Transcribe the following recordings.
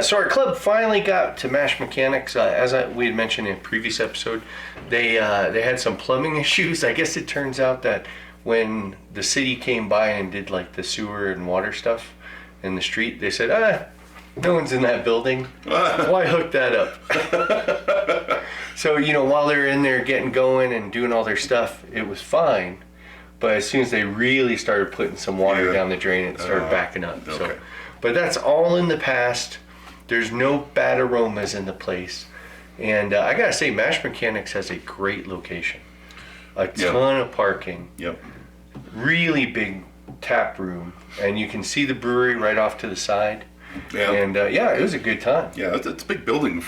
So our club finally got to Mash Mechanix. We had mentioned in a previous episode, they had some plumbing issues. I guess it turns out that when the city came by and did like the sewer and water stuff in the street, they said, no one's in that building. Why hook that up? So, while they're in there getting going and doing all their stuff, it was fine. But as soon as they really started putting some water down the drain, it started backing up. Okay. So, but that's all in the past. There's no bad aromas in the place. And I gotta say, Mash Mechanix has a great location. A ton of parking. Yep. Really big tap room. And you can see the brewery right off to the side. Yeah. And it was a good time. Yeah, it's a big building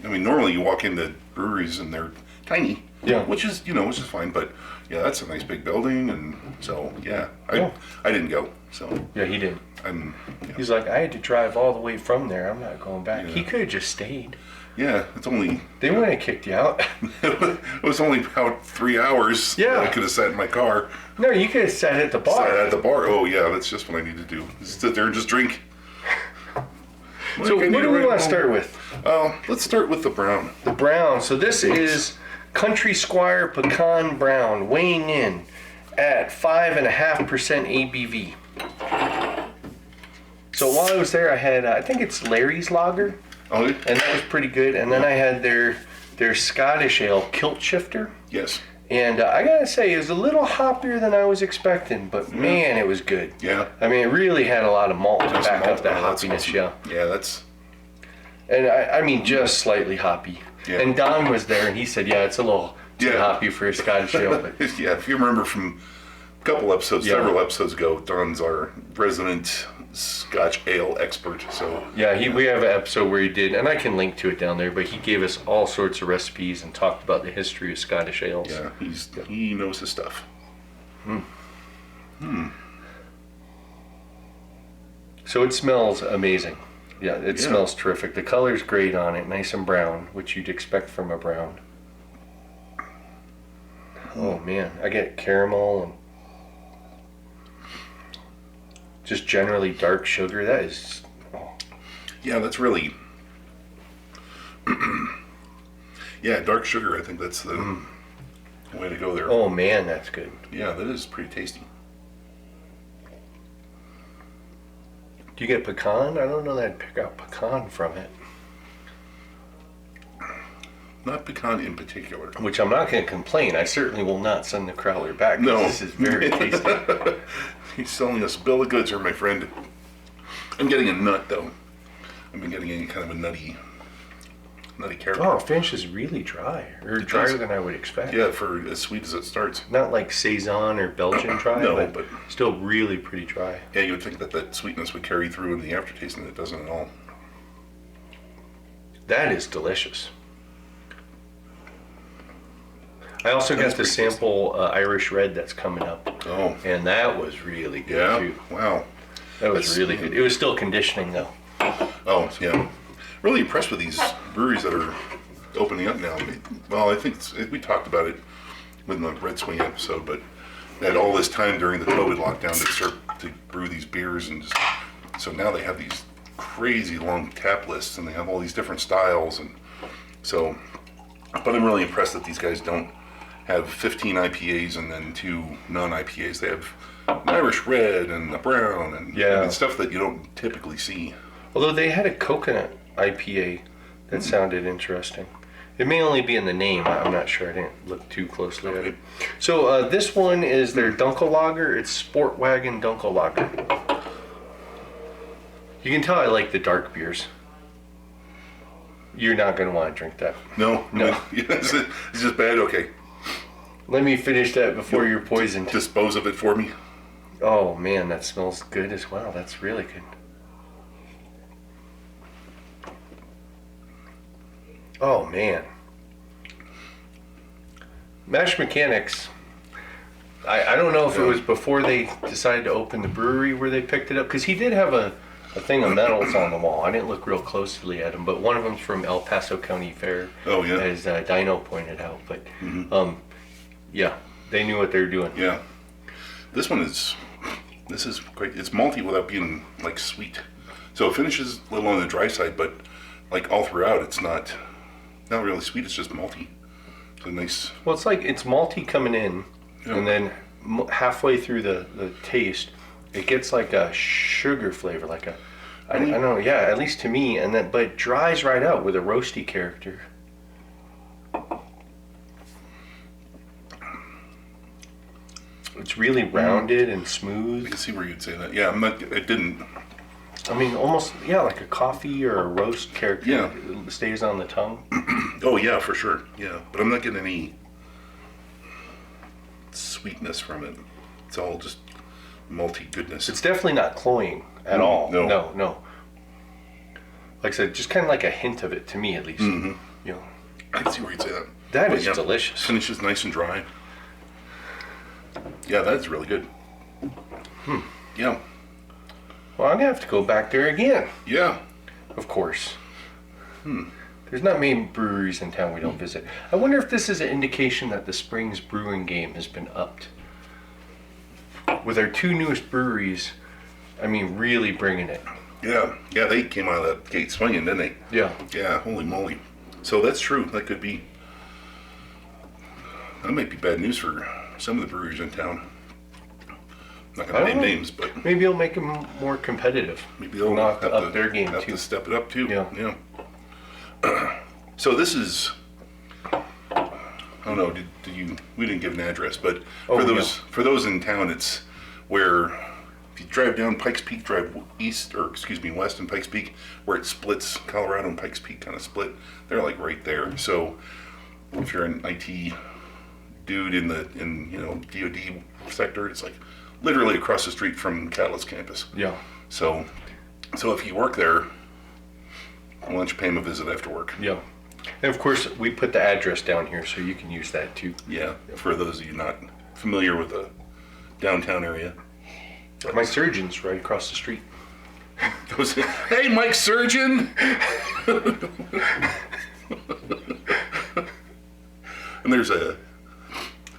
normally you walk into breweries and they're tiny. Yeah. Which is fine, but yeah, that's a nice big building, and so I didn't go. So yeah, he did. He's like, I had to drive all the way from there. I'm not going back. Yeah. He could have just stayed. Yeah, it's only. They wouldn't have kicked you out. It was only about 3 hours. Yeah. That I could have sat in my car. No, you could have sat at the bar. Sat at the bar. Oh yeah, that's just what I need to do. Just sit there and just drink. So what do we want to start with? Let's start with the brown. The brown. So this is Country Squire Pecan Brown, weighing in at 5.5% ABV. So while I was there, I had, I think it's Larry's Lager. Oh, yeah. And that was pretty good. And then I had their Scottish Ale Kiltshifter. Yes. And I gotta say, it was a little hoppier than I was expecting, but man, it was good. Yeah. I mean, it really had a lot of malt to back up that hoppiness, awesome. yeah. Yeah, that's... And I mean, just slightly hoppy. Yeah. And Don was there, and he said, yeah, it's a little too hoppy for a Scottish ale. But Yeah, if you remember from a couple episodes, several episodes ago, Don's our resident Scotch ale expert. So yeah, we have an episode where he did, and I can link to it down there, but he gave us all sorts of recipes and talked about the history of Scottish ales. Yeah, he knows his stuff. So it smells amazing. Yeah, it smells terrific. The color's great on it, nice and brown, which you'd expect from a brown. Oh man, I get caramel and just generally dark sugar. That is... Yeah, that's really... yeah, dark sugar, I think that's the way to go there. Oh man, that's good. Yeah, that is pretty tasty. Do you get pecan? I don't know that I'd pick out pecan from it. Not pecan in particular. Which I'm not going to complain. I certainly will not send the crowler back. No. This is very tasty. He's selling us a bill of goods here, my friend. I'm getting a nut, though. I've been getting any kind of a nutty character. Oh, finish is really dry. Or drier than I would expect. Yeah, for as sweet as it starts. Not like Saison or Belgian dry, No, but still really pretty dry. Yeah, you would think that sweetness would carry through in the aftertaste, and it doesn't at all. That is delicious. I also got the sample Irish Red that's coming up. Oh. And that was really good, too. Wow. That was really good. It was still conditioning, though. Oh, yeah. Really impressed with these breweries that are opening up now. Well, I think we talked about it with the Red Swing episode, but they had all this time during the COVID lockdown to brew these beers, and so now they have these crazy long tap lists, and they have all these different styles, and so. But I'm really impressed that these guys don't have 15 IPAs and then 2 non-IPAs. They have an Irish Red and a Brown and stuff that you don't typically see. Although they had a coconut IPA that sounded interesting. It may only be in the name. I'm not sure. I didn't look too closely at it. So this one is their Dunkle Lager. It's SportWagen Dunkle Lager. You can tell I like the dark beers. You're not going to want to drink that. No. It's just bad? Okay. Let me finish that before you're poisoned. Dispose of it for me. Oh man, that smells good as well. That's really good. Oh man. Mash Mechanix. I don't know if it was before they decided to open the brewery where they picked it up, because he did have a thing of medals on the wall. I didn't look real closely at them, but one of them's from El Paso County Fair. Oh yeah. As Dino pointed out, but yeah, they knew what they were doing. Yeah. This is great. It's malty without being like sweet. So it finishes a little on the dry side, but like all throughout, it's not really sweet. It's just malty. It's a nice. Well, it's malty coming in, and then halfway through the taste, it gets like a sugar flavor, like a, I don't know, yeah, at least to me, and then but it dries right out with a roasty character. It's really rounded and smooth. I can see where you'd say that. Yeah, it didn't. I mean, almost, yeah, like a coffee or a roast character. Yeah. It stays on the tongue. Oh, yeah, for sure. Yeah, but I'm not getting any sweetness from it. It's all just malty goodness. It's definitely not cloying at all. No. No. Like I said, just kind of like a hint of it, to me at least. Mm-hmm. You know, I can see where you'd say that. that But is yeah, delicious. Finishes nice and dry. Yeah, that's really good. Yeah. Well, I'm going to have to go back there again, Yeah. of course. There's not many breweries in town we don't visit. I wonder if this is an indication that the Springs brewing game has been upped. With our two newest breweries, I mean, really bringing it. Yeah. Yeah, they came out of that gate swinging, didn't they? Yeah. Yeah, holy moly. So that's true. That could be. That might be bad news for some of the breweries in town. Not I going to don't name know. names, but Maybe it'll make them more competitive. maybe they'll have to up their game have too. to step it up too. Yeah. So this is. I don't know. Did you? We didn't give an address, but for those in town, it's where if you drive down Pikes Peak, drive west in Pikes Peak, where it splits. Colorado and Pikes Peak kind of split. They're like right there. So if you're an IT dude in DoD sector, it's like literally across the street from Catalyst campus. Yeah. So if you work there, why don't you pay him a visit after work? Yeah. And of course, we put the address down here so you can use that too. Yeah, for those of you not familiar with the downtown area. My surgeon's right across the street. Goes, hey, Mike Surgeon! And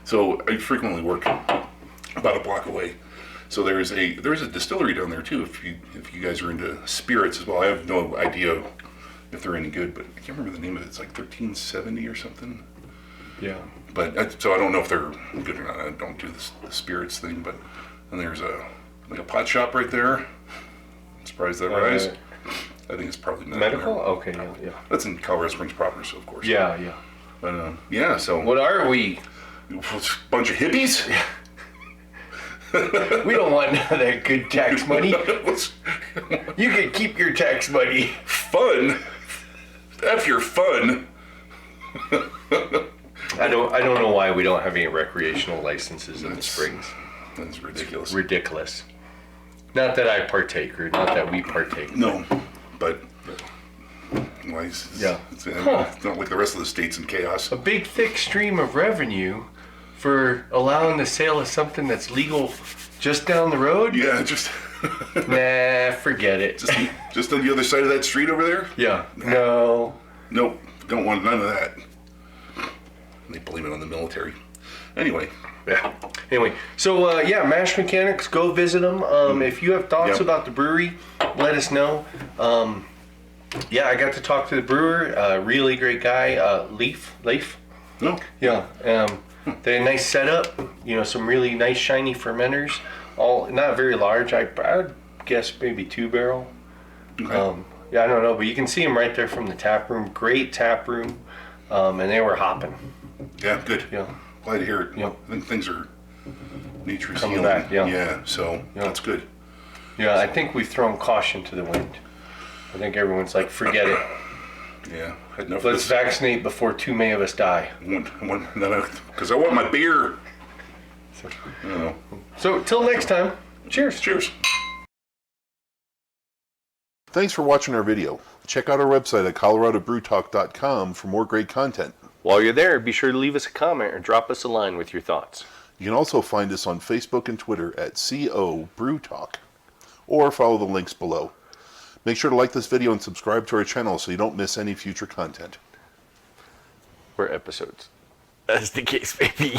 so I frequently work about a block away. So there's a distillery down there too. If you guys are into spirits as well, I have no idea if they're any good, but I can't remember the name of it. It's like 1370 or something. Yeah. But so I don't know if they're good or not. I don't do the spirits thing, but then there's a pot shop right there. I'm surprised that rise. I think it's probably not Medical? there. Okay, yeah. That's in Colorado Springs proper, so of course. Yeah. But yeah, so What are we? a bunch of hippies. We don't want none of that good tax money. You can keep your tax money. Fun. F your fun. I don't know why we don't have any recreational licenses in the Springs. That's ridiculous. Ridiculous. Not that I partake, or not that we partake. No, but Yeah. It's not like the rest of the states in chaos. A big thick stream of revenue for allowing the sale of something that's legal just down the road? Yeah, just Nah, forget it. just on the other side of that street over there. Yeah. No. Nope, don't want none of that. They blame it on the military. Anyway. Yeah. Anyway, so Mash Mechanix, go visit them. If you have thoughts about the brewery, let us know. I got to talk to the brewer, really great guy, Leaf. No. Yeah. They had a nice setup, some really nice shiny fermenters, all not very large. I'd guess maybe 2-barrel. Okay. I don't know, but you can see them right there from the tap room. Great tap room, and they were hopping. Yeah, good. Yeah. Glad to hear it. Yep. I think things are nature's Coming healing. back, yeah. Yeah, so that's good. Yeah, I think we've thrown caution to the wind. I think everyone's like, forget it. Yeah, had enough Let's of this. vaccinate before too many of us die. Because I want my beer. So, till next time, cheers. Cheers. Thanks for watching our video. Check out our website at coloradobrewtalk.com for more great content. While you're there, be sure to leave us a comment or drop us a line with your thoughts. You can also find us on Facebook and Twitter at CO Brew Talk, or follow the links below. Make sure to like this video and subscribe to our channel so you don't miss any future content. Or episodes. As the case may be.